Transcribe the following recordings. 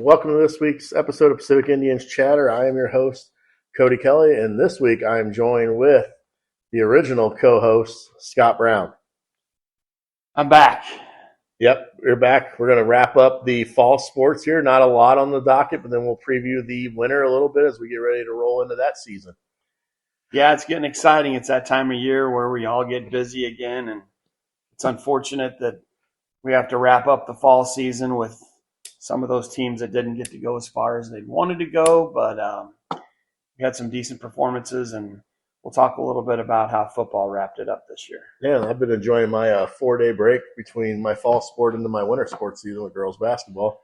welcome to this week's episode of Pacific Indians Chatter. I am your host, Cody Kelly, and this week I am joined with the original co-host, Scott Brown. I'm back. Yep, we're back. We're going to wrap up the fall sports here. Not a lot on the docket, but then we'll preview the winter a little bit as we get ready to roll into that season. Yeah, it's getting exciting. It's that time of year where we all get busy again, and it's unfortunate that we have to wrap up the fall season with some of those teams that didn't get to go as far as they wanted to go, but we had some decent performances, and we'll talk a little bit about how football wrapped it up this year. Yeah, I've been enjoying my 4-day break between my fall sport into my winter sports season with girls basketball.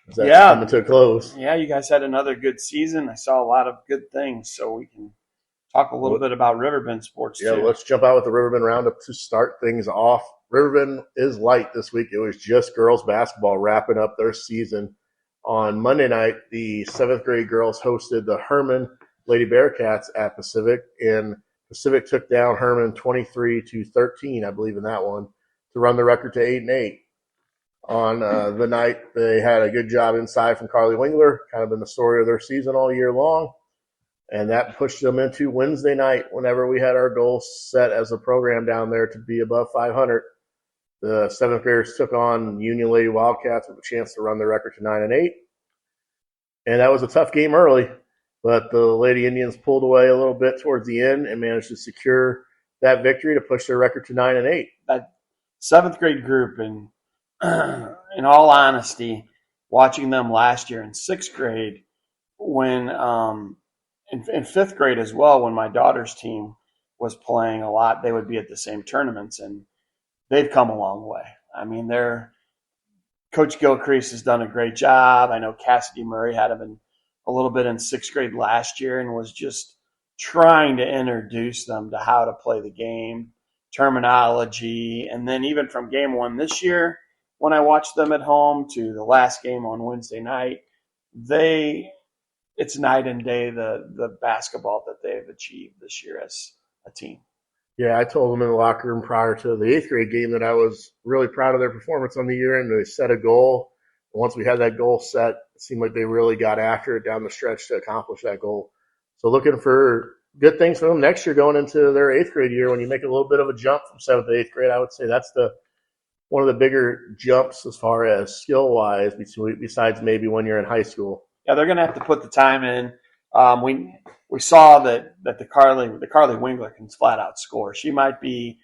That's coming to a close. Yeah, you guys had another good season. I saw a lot of good things, so we can talk a little bit about Riverbend sports too. Yeah, let's jump out with the Riverbend Roundup to start things off. Riverbend is light this week. It was just girls basketball wrapping up their season. On Monday night, the 7th grade girls hosted the Herman Lady Bearcats at Pacific, and Pacific took down Herman 23-13, I believe, in that one, to run the record to 8-8. On the night, they had a good job inside from Carly Wingler, kind of been the story of their season all year long. And that pushed them into Wednesday night whenever we had our goals set as a program down there to be above 500. The 7th graders took on Union Lady Wildcats with a chance to run their record to 9-8. And that was a tough game early, but the Lady Indians pulled away a little bit towards the end and managed to secure that victory to push their record to 9-8. That 7th grade group, and in all honesty, watching them last year in 6th grade when in 5th grade as well, when my daughter's team was playing a lot, they would be at the same tournaments, and they've come a long way. I mean, Coach Gilcrease has done a great job. I know Cassidy Murray had him a little bit in 6th grade last year and was just trying to introduce them to how to play the game, terminology, and then even from game one this year, when I watched them at home to the last game on Wednesday night, it's night and day the basketball that they've achieved this year as a team. Yeah, I told them in the locker room prior to the 8th grade game that I was really proud of their performance on the year, and they set a goal. And once we had that goal set, it seemed like they really got after it down the stretch to accomplish that goal. So looking for good things for them next year going into their 8th grade year. When you make a little bit of a jump from 7th to 8th grade, I would say that's one of the bigger jumps as far as skill-wise besides maybe when you're in high school. Yeah, they're going to have to put the time in. We saw that the Carly Wingler can flat out score. She might be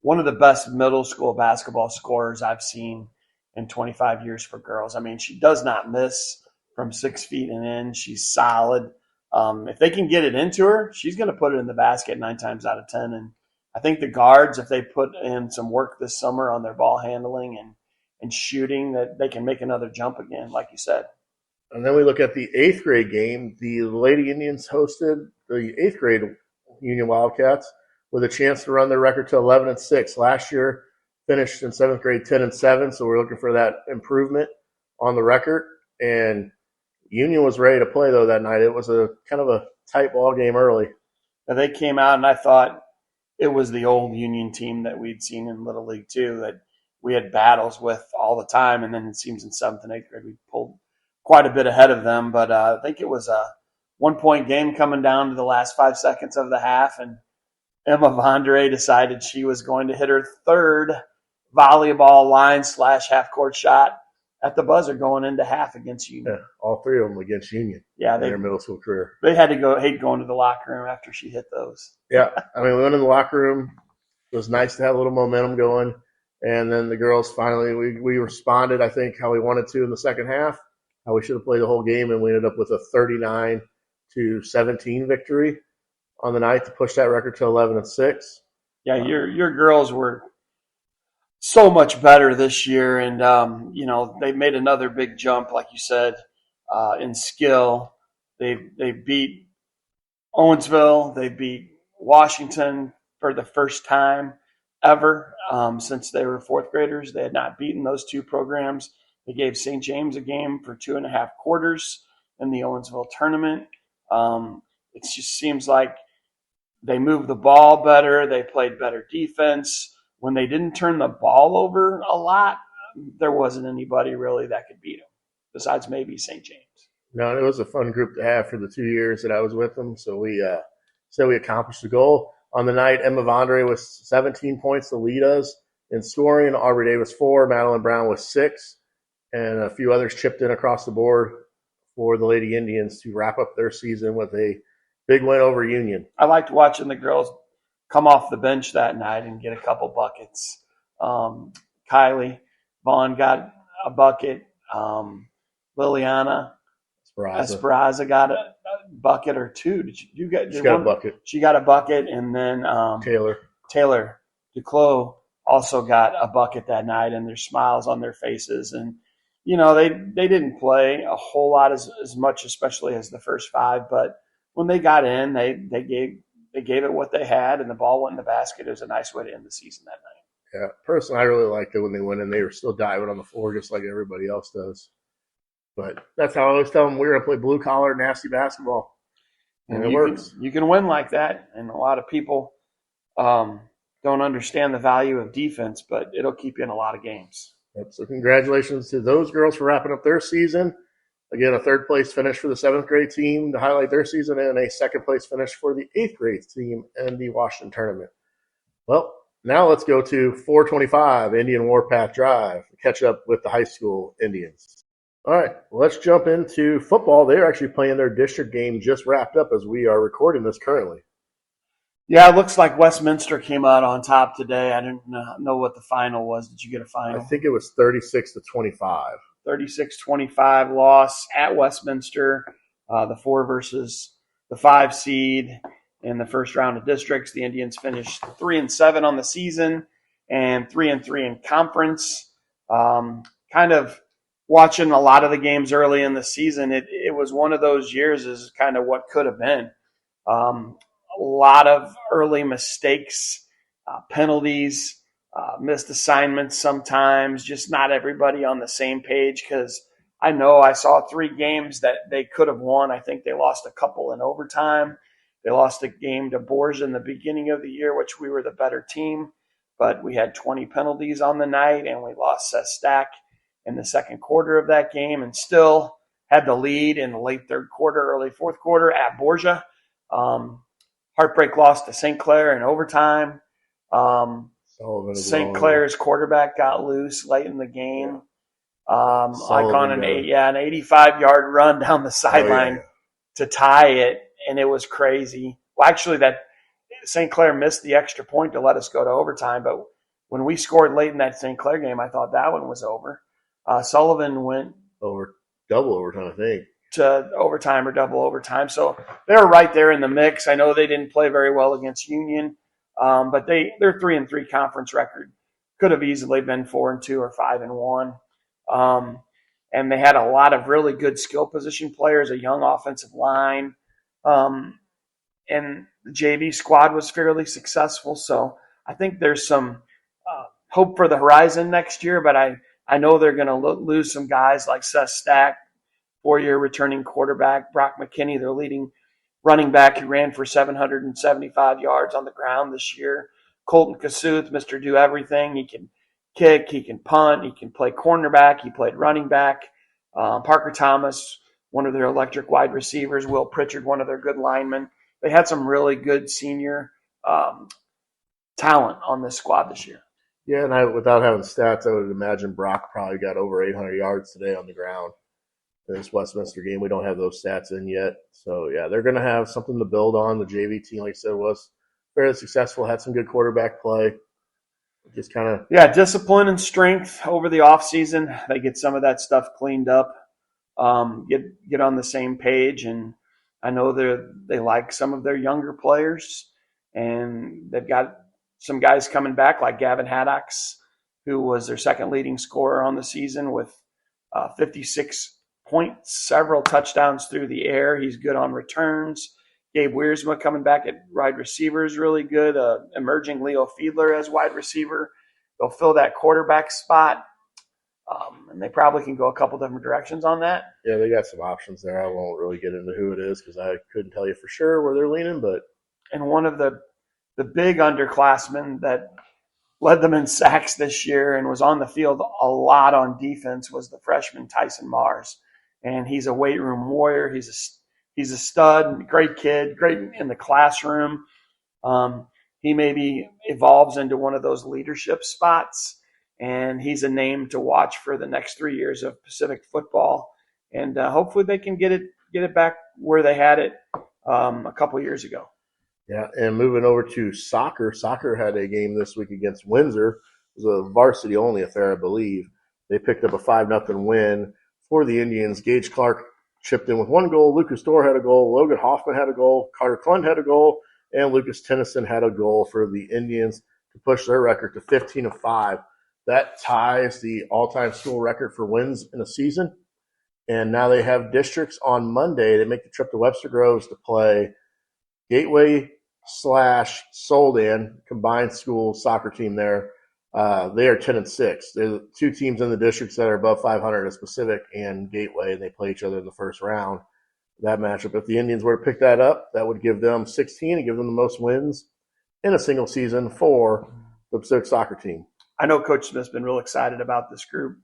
one of the best middle school basketball scorers I've seen in 25 years for girls. I mean, she does not miss from 6 feet and in. She's solid. If they can get it into her, she's going to put it in the basket 9 times out of 10. And I think the guards, if they put in some work this summer on their ball handling and shooting, that they can make another jump again, like you said. And then we look at the 8th grade game. The Lady Indians hosted the 8th grade Union Wildcats with a chance to run their record to 11-6. Last year finished in 7th grade 10-7, so we're looking for that improvement on the record. And Union was ready to play, though, that night. It was a kind of a tight ball game early. Now, they came out, and I thought it was the old Union team that we'd seen in Little League, too, that we had battles with all the time. And then it seems in 7th and 8th grade we pulled quite a bit ahead of them, but I think it was a 1-point game coming down to the last 5 seconds of the half, and Emma Vondre decided she was going to hit her 3rd volleyball line / half-court shot at the buzzer going into half against Union. Yeah, all 3 of them against Union in their middle school career. They had to hate going to the locker room after she hit those. Yeah, I mean, we went in the locker room. It was nice to have a little momentum going, and then the girls finally, we responded, I think, how we wanted to in the second half. How we should have played the whole game, and we ended up with a 39-17 victory on the night to push that record to 11-6. Yeah, your girls were so much better this year, and they made another big jump, like you said, in skill. They beat Owensville, they beat Washington for the first time ever since they were 4th graders. They had not beaten those two programs. They gave St. James a game for 2.5 quarters in the Owensville tournament. It just seems like they moved the ball better. They played better defense. When they didn't turn the ball over a lot, there wasn't anybody really that could beat them. besides maybe St. James. No, it was a fun group to have for the 2 years that I was with them. So we accomplished the goal. On the night, Emma Vondre was 17 points to lead us in scoring. Aubrey Davis 4, Madeline Brown was 6, and a few others chipped in across the board for the Lady Indians to wrap up their season with a big win over Union. I liked watching the girls come off the bench that night and get a couple buckets. Kylie Vaughn got a bucket. Liliana Esperanza got a bucket or two. She got a bucket. She got a bucket, and then Taylor Duclos also got a bucket that night, and there's smiles on their faces. And they didn't play a whole lot as much, especially as the first 5, but when they got in, they gave it what they had, and the ball went in the basket. It was a nice way to end the season that night. Yeah, personally, I really liked it when they went in. They were still diving on the floor just like everybody else does. But that's how I always tell them we're going to play blue-collar, nasty basketball. And it works. You can win like that, and a lot of people don't understand the value of defense, but it'll keep you in a lot of games. Yep, so congratulations to those girls for wrapping up their season. Again, a third-place finish for the 7th grade team to highlight their season, and a second-place finish for the 8th grade team in the Washington tournament. Well, now let's go to 425 Indian Warpath Drive to catch up with the high school Indians. All right, let's jump into football. They're actually playing their district game just wrapped up as we are recording this currently. Yeah, it looks like Westminster came out on top today. I didn't know what the final was. Did you get a final? I think it was 36-25. 36-25 loss at Westminster. The 4 versus the 5 seed in the first round of districts. The Indians finished 3-7 on the season and 3-3 in conference. Kind of watching a lot of the games early in the season, it was one of those years is kind of what could have been. A lot of early mistakes, penalties, missed assignments sometimes, just not everybody on the same page, because I know I saw 3 games that they could have won. I think they lost a couple in overtime. They lost a game to Borgia in the beginning of the year, which we were the better team, but we had 20 penalties on the night, and we lost Stack in the second quarter of that game and still had the lead in the late third quarter, early fourth quarter at Borgia. Heartbreak loss to St. Clair in overtime. St. Clair's quarterback got loose late in the game. Like on an 85-yard run down the sideline to tie it, and it was crazy. Well, actually, that St. Clair missed the extra point to let us go to overtime, but when we scored late in that St. Clair game, I thought that one was over. Sullivan went over double overtime, I think, to overtime or double overtime. So they're right there in the mix. I know they didn't play very well against Union, but their 3-3 conference record could have easily been 4-2 or 5-1. And they had a lot of really good skill position players, a young offensive line, and the JV squad was fairly successful. So I think there's some hope for the horizon next year, but I know they're going to lose some guys like Seth Stack, 4-year returning quarterback, Brock McKinney, their leading running back, who ran for 775 yards on the ground this year. Colton Kasuth, Mr. Do Everything. He can kick, he can punt, he can play cornerback, he played running back. Parker Thomas, one of their electric wide receivers. Will Pritchard, one of their good linemen. They had some really good senior talent on this squad this year. Yeah, and without having stats, I would imagine Brock probably got over 800 yards today on the ground in this Westminster game. We don't have those stats in yet. So, yeah, they're going to have something to build on. The JV team, like I said, was fairly successful, had some good quarterback play. Just kind of – yeah, discipline and strength over the offseason. They get some of that stuff cleaned up, get on the same page. And I know they like some of their younger players, and they've got some guys coming back like Gavin Haddocks, who was their second leading scorer on the season with 56 points, several touchdowns through the air. He's good on returns. Gabe Wiersma coming back at wide receiver is really good. Emerging Leo Fiedler as wide receiver. They'll fill that quarterback spot, and they probably can go a couple different directions on that. Yeah, they got some options there. I won't really get into who it is because I couldn't tell you for sure where they're leaning. But and one of the big underclassmen that led them in sacks this year and was on the field a lot on defense was the freshman Tyson Mars. And he's a weight room warrior. He's a stud, great kid, great in the classroom. He maybe evolves into one of those leadership spots, and he's a name to watch for the next 3 years of Pacific football. And hopefully they can get it back where they had it a couple years ago. Yeah, and moving over to soccer. Soccer had a game this week against Windsor. It was a varsity-only affair, I believe. They picked up a 5-0 win for the Indians. Gage Clark chipped in with 1 goal. Lucas Dorr had a goal. Logan Hoffman had a goal. Carter Klund had a goal. And Lucas Tennyson had a goal for the Indians to push their record to 15-5. That ties the all-time school record for wins in a season. And now they have districts on Monday. They make the trip to Webster Groves to play Gateway/Soldan combined school soccer team there. They are 10-6. They're the 2 teams in the districts that are above 500 as Pacific and Gateway, and they play each other in the first round. That matchup, if the Indians were to pick that up, that would give them 16 and give them the most wins in a single season for the Pacific soccer team. I know Coach Smith's been real excited about this group.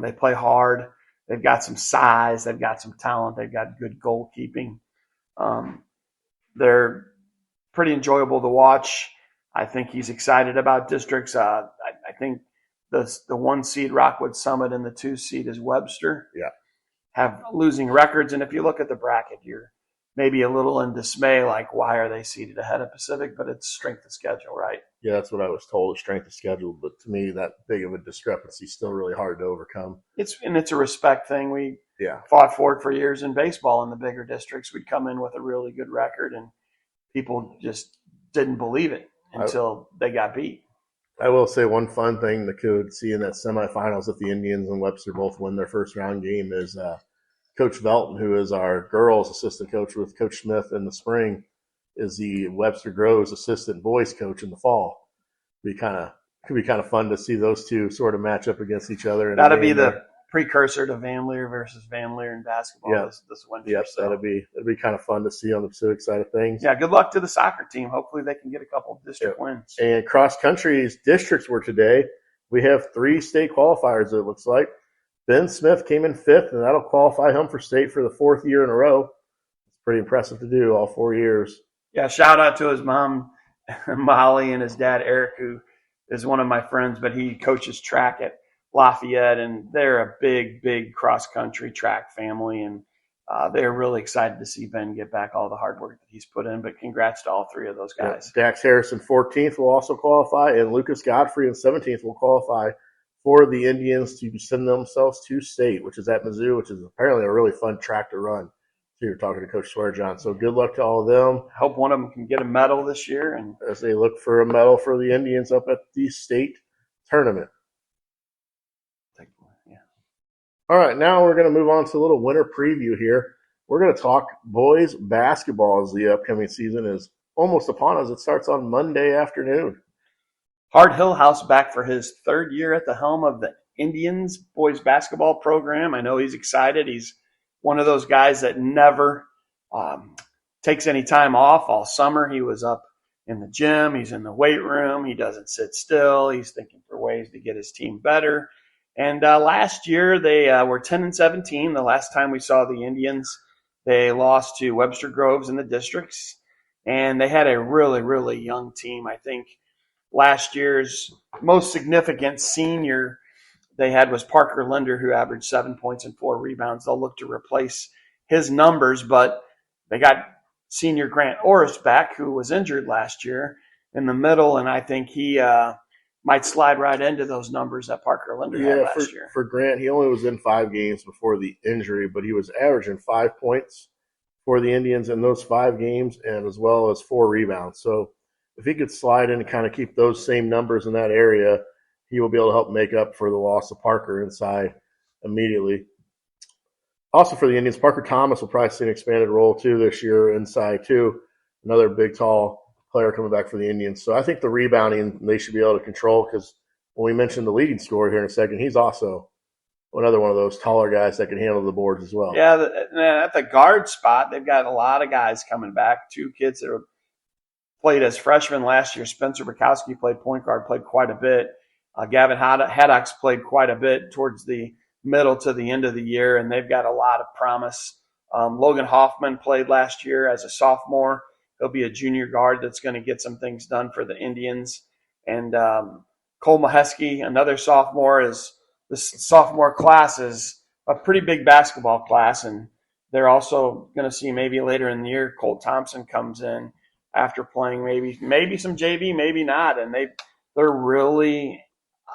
They play hard. They've got some size. They've got some talent. They've got good goalkeeping. They're pretty enjoyable to watch. I think he's excited about districts. I think the 1 seed Rockwood Summit and the 2 seed is Webster. Yeah. Have losing records. And if you look at the bracket, you're maybe a little in dismay, like why are they seated ahead of Pacific? But it's strength of schedule, right? Yeah, that's what I was told, strength of schedule. But to me, that big of a discrepancy is still really hard to overcome. It's a respect thing. We Yeah. fought for it for years in baseball in the bigger districts. We'd come in with a really good record, and people just didn't believe it until they got beat. I will say one fun thing that could see in that semifinals if the Indians and Webster both win their first round game is Coach Velton, who is our girls assistant coach with Coach Smith in the spring, is the Webster Groves assistant boys coach in the fall. Could be kind of fun to see those two sort of match up against each other. That'll be the precursor to Van Leer versus Van Leer in basketball this winter. Yes, so. that'd be kind of fun to see on the Pacific side of things. Yeah, good luck to the soccer team. Hopefully they can get a couple of district wins. And cross country's districts were today. We have 3 state qualifiers, it looks like. Ben Smith came in 5th, and that'll qualify him for state for the 4th year in a row. It's pretty impressive to do all 4 years. Yeah, shout out to his mom, Molly, and his dad, Eric, who is one of my friends, but he coaches track at Lafayette, and they're a big, big cross-country track family, and they're really excited to see Ben get back all the hard work that he's put in, but congrats to all 3 of those guys. Yeah, Dax Harrison, 14th, will also qualify, and Lucas Godfrey in 17th will qualify for the Indians to send themselves to state, which is at Mizzou, which is apparently a really fun track to run. So you're talking to Coach Swearjohn. So good luck to all of them. I hope one of them can get a medal this year. And as they look for a medal for the Indians up at the state tournament. Yeah. All right, now we're going to move on to a little winter preview here. We're going to talk boys basketball as the upcoming season is almost upon us. It starts on Monday afternoon. Hart Hillhouse back for his 3rd year at the helm of the Indians boys basketball program. I know he's excited. He's one of those guys that never takes any time off all summer. He was up in the gym. He's in the weight room. He doesn't sit still. He's thinking for ways to get his team better. And last year they were 10-17. The last time we saw the Indians, they lost to Webster Groves in the districts. And they had a really, really young team. I think last year's most significant senior they had was Parker Linder, who averaged 7 points and 4 rebounds. They'll look to replace his numbers, but they got senior Grant Orris back, who was injured last year in the middle, and I think he might slide right into those numbers that Parker Linder had last year. For Grant, he only was in 5 games before the injury, but he was averaging 5 points for the Indians in those 5 games, and as well as 4 rebounds. So if he could slide in and kind of keep those same numbers in that area, he will be able to help make up for the loss of Parker inside immediately. Also for the Indians, Parker Thomas will probably see an expanded role too this year inside too. Another big, tall player coming back for the Indians. So I think the rebounding they should be able to control because when we mentioned the leading scorer here in a second, he's also another one of those taller guys that can handle the boards as well. Yeah, at the guard spot, they've got a lot of guys coming back. 2 kids that played as freshmen last year. Spencer Bukowski played point guard, played quite a bit. Gavin Haddock's played quite a bit towards the middle to the end of the year, and they've got a lot of promise. Logan Hoffman played last year as a sophomore. He'll be a junior guard that's going to get some things done for the Indians. And Cole Mahesky, another sophomore, this sophomore class is a pretty big basketball class, and they're also going to see maybe later in the year Colt Thompson comes in after playing maybe some JV, maybe not, and they're really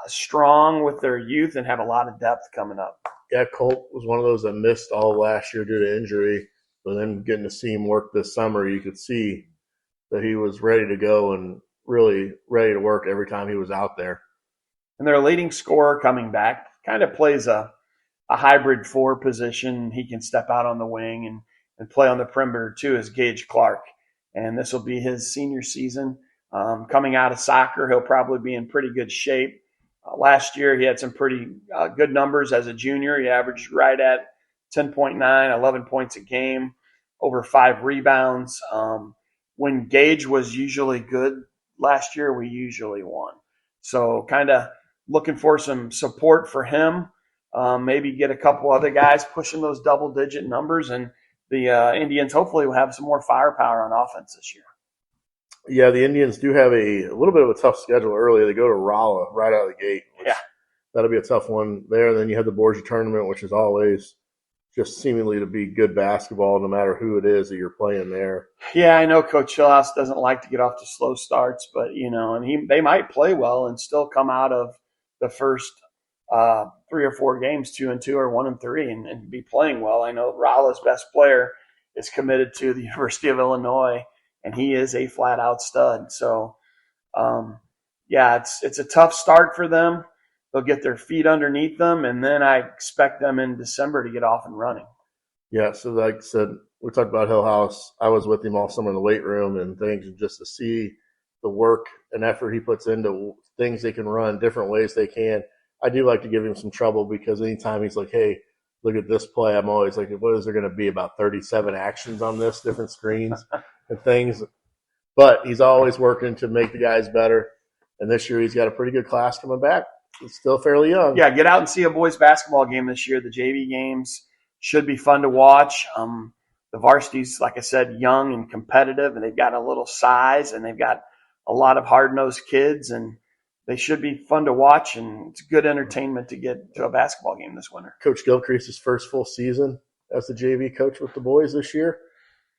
strong with their youth and have a lot of depth coming up. Yeah, Colt was one of those that missed all last year due to injury, but then getting to see him work this summer, you could see that he was ready to go and really ready to work every time he was out there. And their leading scorer coming back kind of plays a hybrid 4 position. He can step out on the wing and play on the perimeter too, is Gage Clark. And this will be his senior season. Coming out of soccer, he'll probably be in pretty good shape. Last year, he had some pretty good numbers as a junior. He averaged right at 10.9, 11 points a game, over 5 rebounds. When Gage was usually good last year, we usually won. So kind of looking for some support for him. Maybe get a couple other guys pushing those double-digit numbers, and the Indians hopefully will have some more firepower on offense this year. Yeah, the Indians do have a little bit of a tough schedule early. They go to Rolla right out of the gate. Yeah. That'll be a tough one there. And then you have the Borgia tournament, which is always just seemingly to be good basketball no matter who it is that you're playing there. Yeah, I know Coach Chillhouse doesn't like to get off to slow starts, but, and they might play well and still come out of the first 3 or 4 games 2-2 or 1-3 and be playing well. I know Rolla's best player is committed to the University of Illinois, and he is a flat-out stud. So, it's a tough start for them. They'll get their feet underneath them, and then I expect them in December to get off and running. Yeah, so like I said, we talked about Hill House. I was with him all summer in the weight room and things, just to see the work and effort he puts into things they can run, different ways they can. I do like to give him some trouble because anytime he's like, hey, look at this play, I'm always like, what is there going to be, about 37 actions on this, different screens and things. But he's always working to make the guys better. And this year he's got a pretty good class coming back. He's still fairly young. Yeah, get out and see a boys basketball game this year. The JV games should be fun to watch. The varsity's, like I said, young and competitive, and they've got a little size, and they've got a lot of hard-nosed kids, and they should be fun to watch, and it's good entertainment to get to a basketball game this winter. Coach Gilcrease's first full season as the JV coach with the boys this year.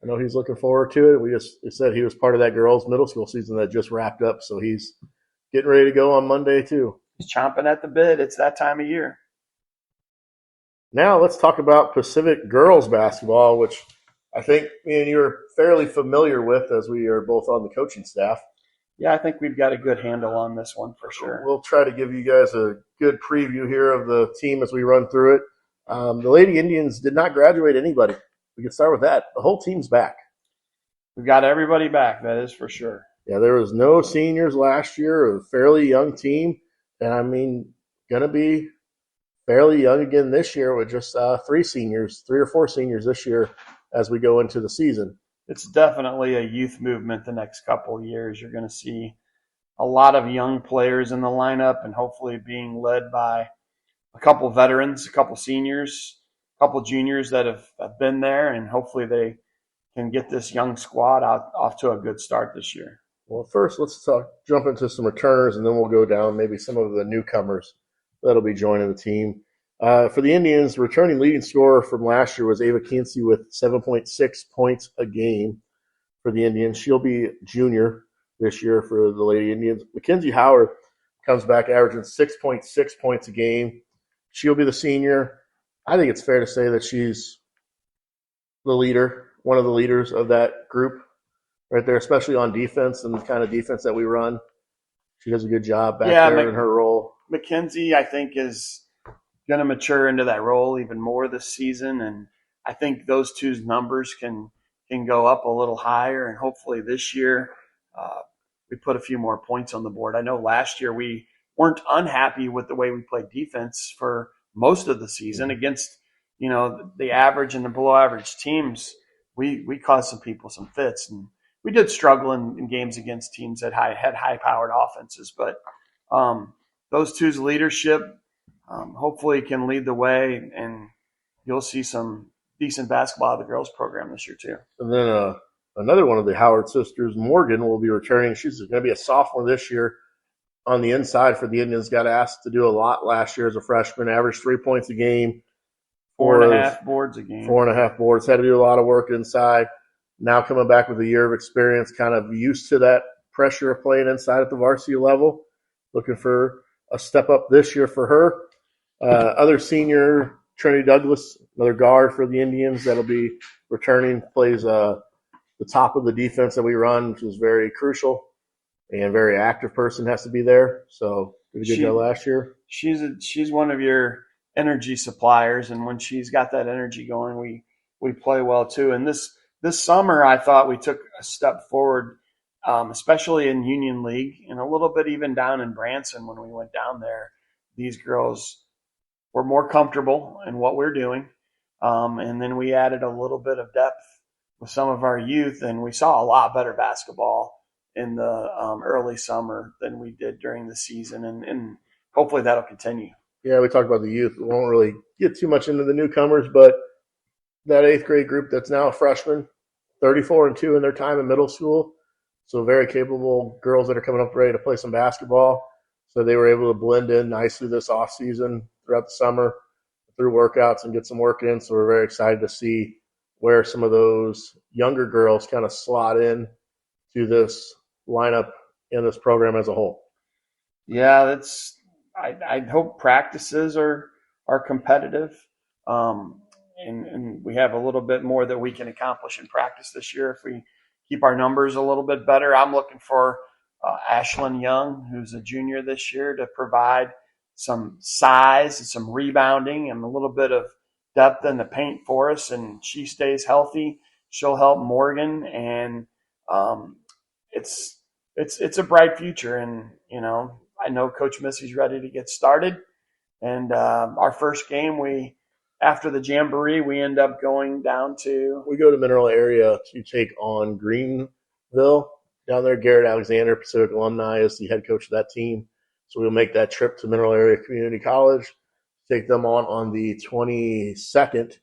I know he's looking forward to it. We said he was part of that girls' middle school season that just wrapped up, so he's getting ready to go on Monday too. He's chomping at the bit. It's that time of year. Now let's talk about Pacific girls basketball, which I think me and you are fairly familiar with as we are both on the coaching staff. Yeah, I think we've got a good handle on this one for sure. We'll try to give you guys a good preview here of the team as we run through it. The Lady Indians did not graduate anybody. We can start with that. The whole team's back. We've got everybody back, that is for sure. Yeah, there was no seniors last year, a fairly young team. And, going to be fairly young again this year with just 3 or 4 seniors this year as we go into the season. It's definitely a youth movement the next couple of years. You're going to see a lot of young players in the lineup and hopefully being led by a couple veterans, a couple seniors, a couple juniors that have been there, and hopefully they can get this young squad off to a good start this year. Well, first, let's jump into some returners, and then we'll go down maybe some of the newcomers that'll be joining the team. For the Indians, the returning leading scorer from last year was Ava Kinsey with 7.6 points a game for the Indians. She'll be junior this year for the Lady Indians. Mackenzie Howard comes back averaging 6.6 points a game. She'll be the senior. I think it's fair to say that she's the leader, one of the leaders of that group right there, especially on defense and the kind of defense that we run. She does a good job back there in her role. Mackenzie, I think, is going to mature into that role even more this season, and I think those two numbers can go up a little higher, and hopefully this year we put a few more points on the board. I know last year we weren't unhappy with the way we played defense for most of the season against the average and the below average teams. We caused some people some fits, and we did struggle in games against teams that had high-powered offenses. But those two's leadership hopefully can lead the way, and you'll see some decent basketball out of the girls program this year too. And then another one of the Howard sisters, Morgan, will be returning. She's going to be a sophomore this year on the inside for the Indians. Got asked to do a lot last year as a freshman, averaged 3 points a game. 4.5 boards a game. 4.5 boards. Had to do a lot of work inside. Now coming back with a year of experience, kind of used to that pressure of playing inside at the varsity level. Looking for a step up this year for her. Other senior, Trinity Douglas, another guard for the Indians that'll be returning, plays the top of the defense that we run, which is very crucial. And very active person has to be there. So did a good job last year. She's one of your energy suppliers, and when she's got that energy going, we play well too. And this summer, I thought we took a step forward, especially in Union League, and a little bit even down in Branson when we went down there. These girls were more comfortable in what we're doing, and then we added a little bit of depth with some of our youth, and we saw a lot better basketball in the early summer than we did during the season, and hopefully that'll continue. Yeah, we talked about the youth. We won't really get too much into the newcomers, but that 8th grade group that's now a freshman, 34-2 in their time in middle school, so very capable girls that are coming up ready to play some basketball. So they were able to blend in nicely this off season throughout the summer through workouts and get some work in. So we're very excited to see where some of those younger girls kind of slot in to this lineup and this program as a whole. Yeah, I hope practices are competitive, and we have a little bit more that we can accomplish in practice this year if we keep our numbers a little bit better. I'm looking for Ashlyn Young, who's a junior this year, to provide some size and some rebounding and a little bit of depth in the paint for us, and she stays healthy. She'll help Morgan, and it's a bright future. And I know Coach Missy's ready to get started. And our first game, after the Jamboree, we end up going down to... We go to Mineral Area to take on Greenville. Down there, Garrett Alexander, Pacific alumni, is the head coach of that team. So we'll make that trip to Mineral Area Community College, take them on the 22nd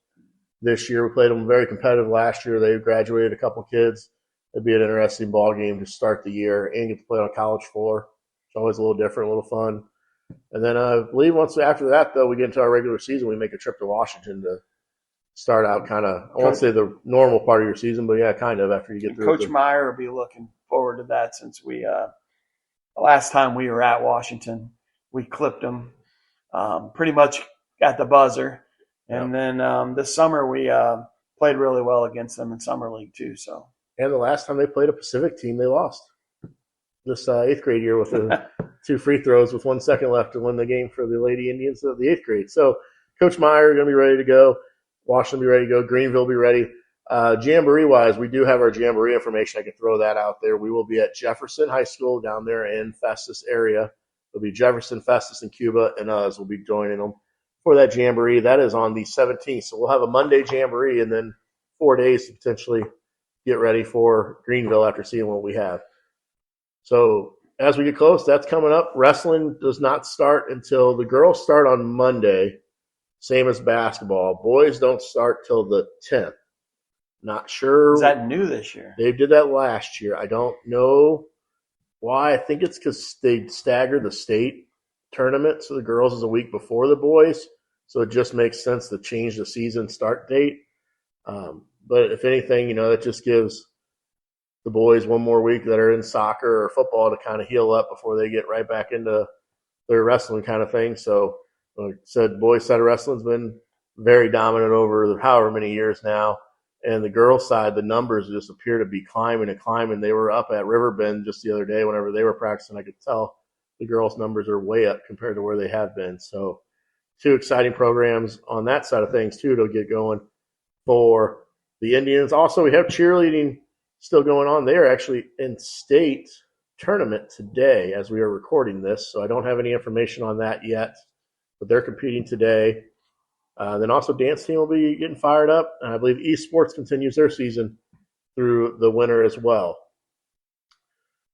this year. We played them very competitive last year. They graduated a couple kids. It'd be an interesting ball game to start the year and get to play on a college floor. It's always a little different, a little fun. And then I believe once after that, though, we get into our regular season, we make a trip to Washington to start out kind of, I won't say the normal part of your season, but yeah, kind of after you get through. Coach Meyer will be looking forward to that, since we last time we were at Washington, we clipped them, pretty much got the buzzer. And then this summer we played really well against them in Summer League too. So. And the last time they played a Pacific team, they lost. This 8th grade year with the 2 free throws with 1 second left to win the game for the Lady Indians of the 8th grade. So Coach Meyer going to be ready to go. Washington be ready to go. Greenville be ready. Jamboree-wise, we do have our Jamboree information. I can throw that out there. We will be at Jefferson High School down there in Festus area. It'll be Jefferson, Festus, and Cuba, and us will be joining them for that Jamboree. That is on the 17th. So we'll have a Monday Jamboree and then 4 days to potentially get ready for Greenville after seeing what we have. So as we get close, that's coming up. Wrestling does not start until the girls start on Monday, same as basketball. Boys don't start till the 10th. Not sure. Is that new this year? They did that last year. I don't know why. I think it's because they staggered the state tournament, so the girls is a week before the boys. So it just makes sense to change the season start date. But if anything, that just gives the boys one more week that are in soccer or football to kind of heal up before they get right back into their wrestling kind of thing. So like I said, boys side of wrestling's been very dominant over however many years now. And the girls side, the numbers just appear to be climbing and climbing. They were up at Riverbend just the other day whenever they were practicing. I could tell the girls' numbers are way up compared to where they have been. So 2 exciting programs on that side of things, too, to get going for the Indians. Also, we have cheerleading still going on. They are actually in state tournament today as we are recording this. So I don't have any information on that yet, but they're competing today. Then also dance team will be getting fired up. And I believe esports continues their season through the winter as well.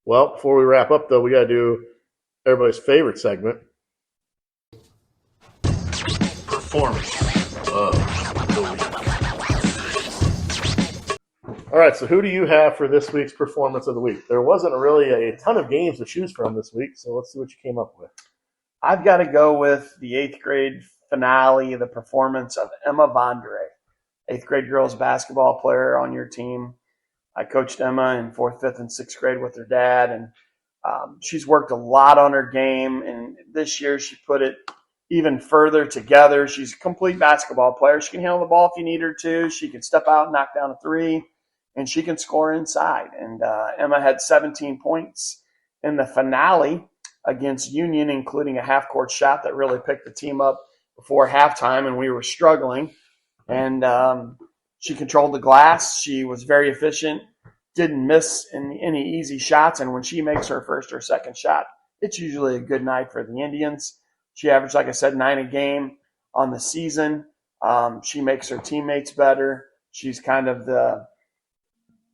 Well, before we wrap up, though, we got to do everybody's favorite segment. Performance of the week. All right, so who do you have for this week's performance of the week? There wasn't really a ton of games to choose from this week, so let's see what you came up with. I've got to go with the 8th grade finale, the performance of Emma Vondre, 8th grade girls basketball player on your team. I coached Emma in 4th, 5th, and 6th grade with her dad, and she's worked a lot on her game, and this year she put it even further together. She's a complete basketball player. She can handle the ball if you need her to. She can step out and knock down a three, and she can score inside. And Emma had 17 points in the finale against Union, including a half-court shot that really picked the team up before halftime, and we were struggling. And she controlled the glass. She was very efficient, didn't miss any easy shots, and when she makes her first or second shot, it's usually a good night for the Indians. She averaged, like I said, 9 a game on the season. She makes her teammates better. She's kind of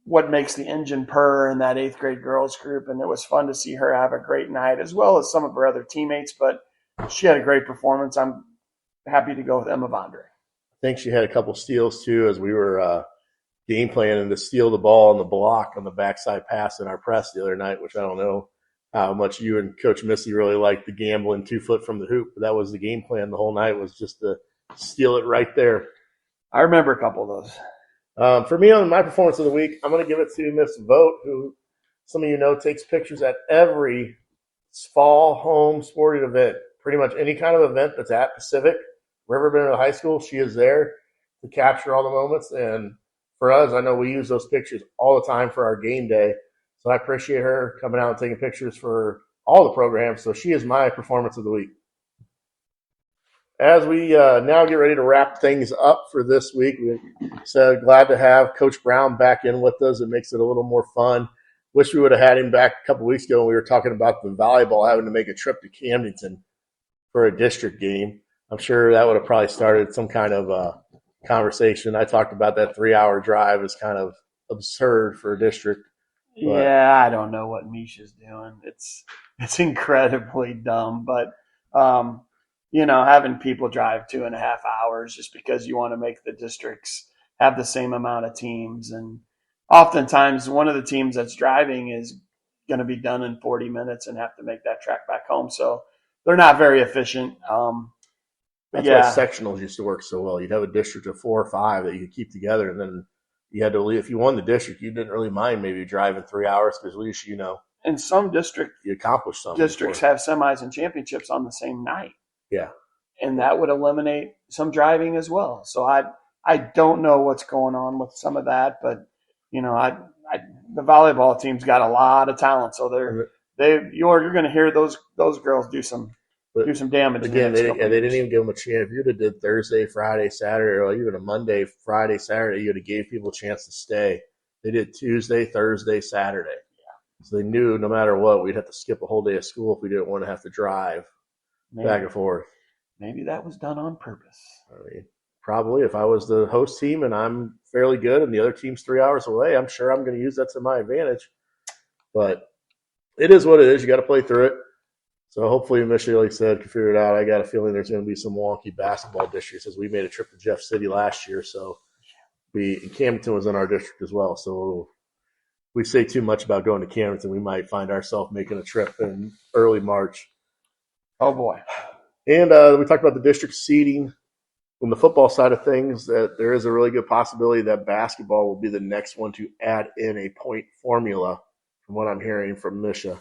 what makes the engine purr in that 8th grade girls group, and it was fun to see her have a great night, as well as some of her other teammates, but she had a great performance. I'm happy to go with Emma Vondre. I think she had a couple steals, too, as we were game planning to steal the ball on the block on the backside pass in our press the other night, which I don't know how much you and Coach Missy really liked the gambling 2 foot from the hoop, but that was the game plan the whole night, was just to steal it right there. I remember a couple of those. For me, on my performance of the week, I'm going to give it to Miss Vogt, who some of you know takes pictures at every fall home sporting event. Pretty much any kind of event that's at Pacific, Riverbend High School, she is there to capture all the moments. And for us, I know we use those pictures all the time for our game day. So I appreciate her coming out and taking pictures for all the programs. So she is my performance of the week. As we now get ready to wrap things up for this week, we're so glad to have Coach Brown back in with us. It makes it a little more fun. Wish we would have had him back a couple weeks ago when we were talking about the volleyball having to make a trip to Camdenton for a district game. I'm sure that would have probably started some kind of conversation. I talked about that 3-hour drive as kind of absurd for a district. But yeah, I don't know what Misha's doing. It's incredibly dumb, but having people drive 2.5 hours just because you want to make the districts have the same amount of teams. And oftentimes one of the teams that's driving is going to be done in 40 minutes and have to make that track back home. So they're not very efficient. That's why sectionals used to work so well. You'd have a district of 4 or 5 that you could keep together, and then you had to leave. If you won the district, you didn't really mind maybe driving 3 hours because at least And some districts you accomplished something. Districts have semis and championships on the same night. Yeah. And that would eliminate some driving as well. So I don't know what's going on with some of that, but the volleyball team's got a lot of talent, so you're going to hear those girls do some damage. Again, they didn't even give them a chance. If you'd have did Thursday, Friday, Saturday, or even a Monday, Friday, Saturday, you'd have gave people a chance to stay. They did Tuesday, Thursday, Saturday. Yeah. So they knew no matter what, we'd have to skip a whole day of school if we didn't want to have to drive back and forth. Maybe that was done on purpose. I mean, probably. If I was the host team and I'm fairly good and the other team's 3 hours away, I'm sure I'm going to use that to my advantage. But it is what it is. You got to play through it. So hopefully, Michigan, like I said, can figure it out. I got a feeling there's going to be some wonky basketball districts as we made a trip to Jeff City last year. So Camden was in our district as well. So if we say too much about going to Camden, we might find ourselves making a trip in early March. Oh, boy. And we talked about the district seeding. On the football side of things, that there is a really good possibility that basketball will be the next one to add in a point formula, from what I'm hearing from Misha.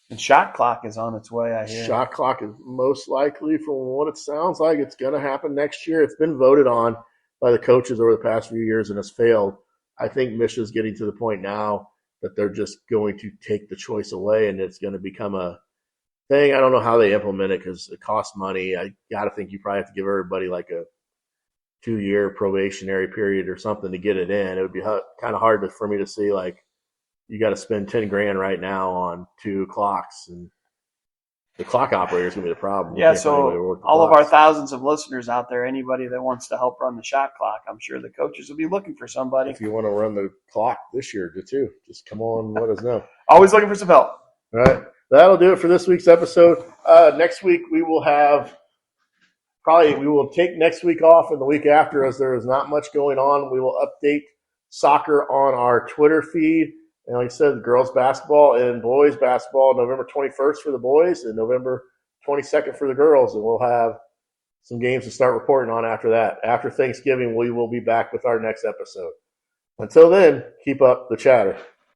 And shot clock is on its way, I hear. Shot clock is most likely, from what it sounds like, it's going to happen next year. It's been voted on by the coaches over the past few years and has failed. I think Misha's getting to the point now that they're just going to take the choice away and it's going to become a thing. I don't know how they implement it because it costs money. I got to think you probably have to give everybody like a 2-year probationary period or something to get it in. It would be kind of hard for me to see, like, you got to spend $10,000 right now on 2 clocks, and the clock operator is going to be the problem. Yeah, so all of our thousands of listeners out there, anybody that wants to help run the shot clock, I'm sure the coaches will be looking for somebody. If you want to run the clock this year, too, just come on and let us know. Always looking for some help. All right. That'll do it for this week's episode. Next week we will take next week off and the week after, as there is not much going on. We will update soccer on our Twitter feed. And like I said, girls basketball and boys basketball, November 21st for the boys and November 22nd for the girls. And we'll have some games to start reporting on after that. After Thanksgiving, we will be back with our next episode. Until then, keep up the chatter.